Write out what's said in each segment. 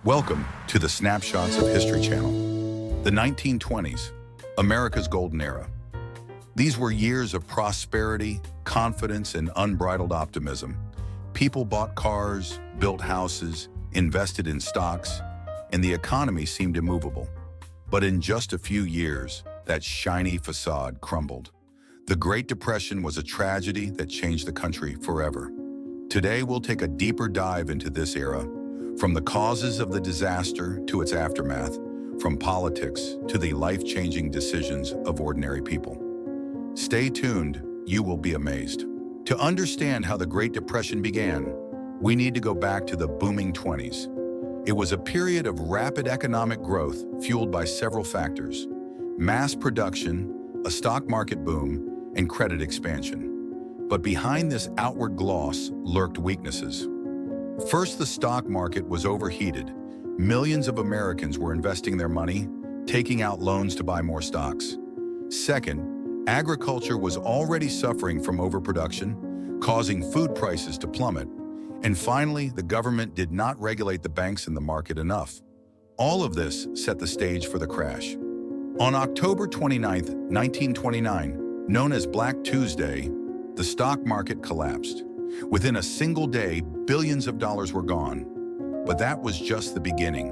Welcome to the Snapshots of History channel. The 1920s, America's golden era. These were years of prosperity, confidence, and unbridled optimism. People bought cars, built houses, invested in stocks, and the economy seemed immovable. But in just a few years, that shiny facade crumbled. The Great Depression was a tragedy that changed the country forever. Today, we'll take a deeper dive into this era, from the causes of the disaster to its aftermath, from politics to the life-changing decisions of ordinary people. Stay tuned, you will be amazed. To understand how the Great Depression began, we need to go back to the booming 20s. It was a period of rapid economic growth fueled by several factors: mass production, a stock market boom, and credit expansion. But behind this outward gloss lurked weaknesses. First, the stock market was overheated. Millions of Americans were investing their money, taking out loans to buy more stocks. Second, agriculture was already suffering from overproduction, causing food prices to plummet. And finally, the government did not regulate the banks and the market enough. All of this set the stage for the crash. On October 29, 1929, known as Black Tuesday, the stock market collapsed. Within a single day, billions of dollars were gone. But that was just the beginning.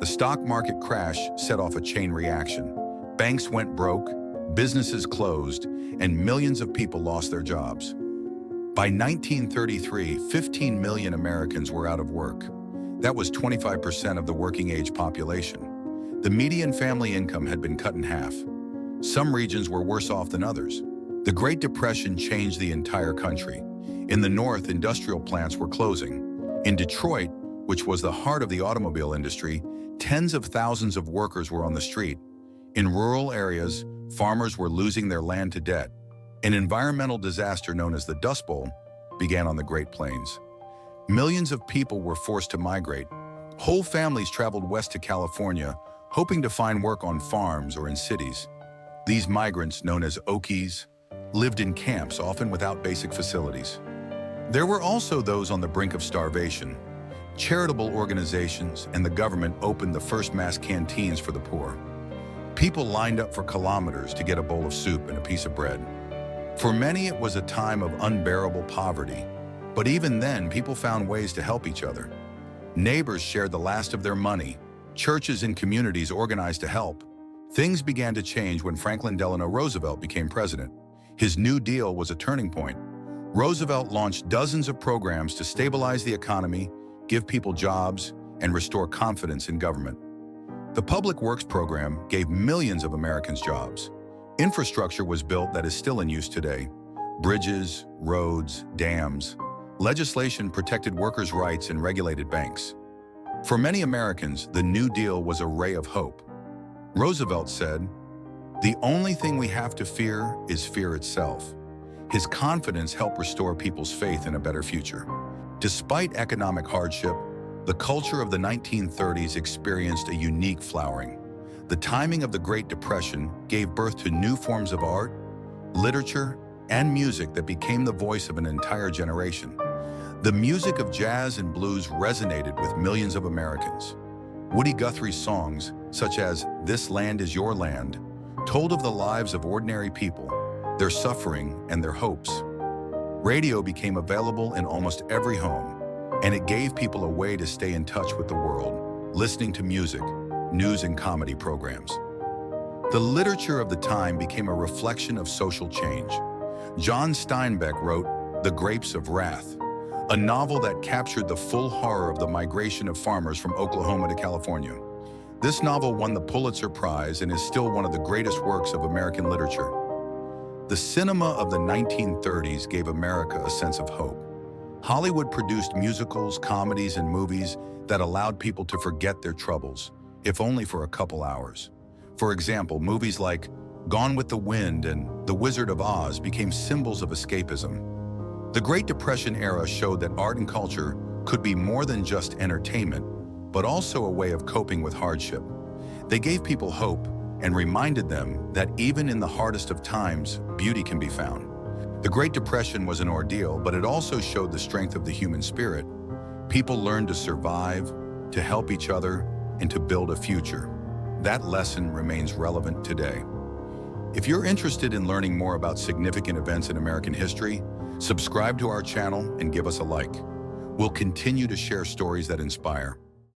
The stock market crash set off a chain reaction. Banks went broke, businesses closed, and millions of people lost their jobs. By 1933, 15 million Americans were out of work. That was 25% of the working-age population. The median family income had been cut in half. Some regions were worse off than others. The Great Depression changed the entire country. In the North, industrial plants were closing. In Detroit, which was the heart of the automobile industry, tens of thousands of workers were on the street. In rural areas, farmers were losing their land to debt. An environmental disaster known as the Dust Bowl began on the Great Plains. Millions of people were forced to migrate. Whole families traveled west to California, hoping to find work on farms or in cities. These migrants, known as Okies, lived in camps, often without basic facilities. There were also those on the brink of starvation. Charitable organizations and the government opened the first mass canteens for the poor. People lined up for kilometers to get a bowl of soup and a piece of bread. For many, it was a time of unbearable poverty. But even then, people found ways to help each other. Neighbors shared the last of their money. Churches and communities organized to help. Things began to change when Franklin Delano Roosevelt became president. His New Deal was a turning point. Roosevelt launched dozens of programs to stabilize the economy, give people jobs, and restore confidence in government. The Public Works program gave millions of Americans jobs. Infrastructure was built that is still in use today: bridges, roads, dams. Legislation protected workers' rights and regulated banks. For many Americans, the New Deal was a ray of hope. Roosevelt said, "The only thing we have to fear is fear itself." His confidence helped restore people's faith in a better future. Despite economic hardship, the culture of the 1930s experienced a unique flowering. The timing of the Great Depression gave birth to new forms of art, literature, and music that became the voice of an entire generation. The music of jazz and blues resonated with millions of Americans. Woody Guthrie's songs, such as "This Land Is Your Land," told of the lives of ordinary people, their suffering, and their hopes. Radio became available in almost every home, and it gave people a way to stay in touch with the world, listening to music, news, and comedy programs. The literature of the time became a reflection of social change. John Steinbeck wrote The Grapes of Wrath, a novel that captured the full horror of the migration of farmers from Oklahoma to California. This novel won the Pulitzer Prize and is still one of the greatest works of American literature. The cinema of the 1930s gave America a sense of hope. Hollywood produced musicals, comedies, and movies that allowed people to forget their troubles, if only for a couple hours. For example, movies like Gone with the Wind and The Wizard of Oz became symbols of escapism. The Great Depression era showed that art and culture could be more than just entertainment, but also a way of coping with hardship. They gave people hope and reminded them that even in the hardest of times, beauty can be found. The Great Depression was an ordeal, but it also showed the strength of the human spirit. People learned to survive, to help each other, and to build a future. That lesson remains relevant today. If you're interested in learning more about significant events in American history, subscribe to our channel and give us a like. We'll continue to share stories that inspire.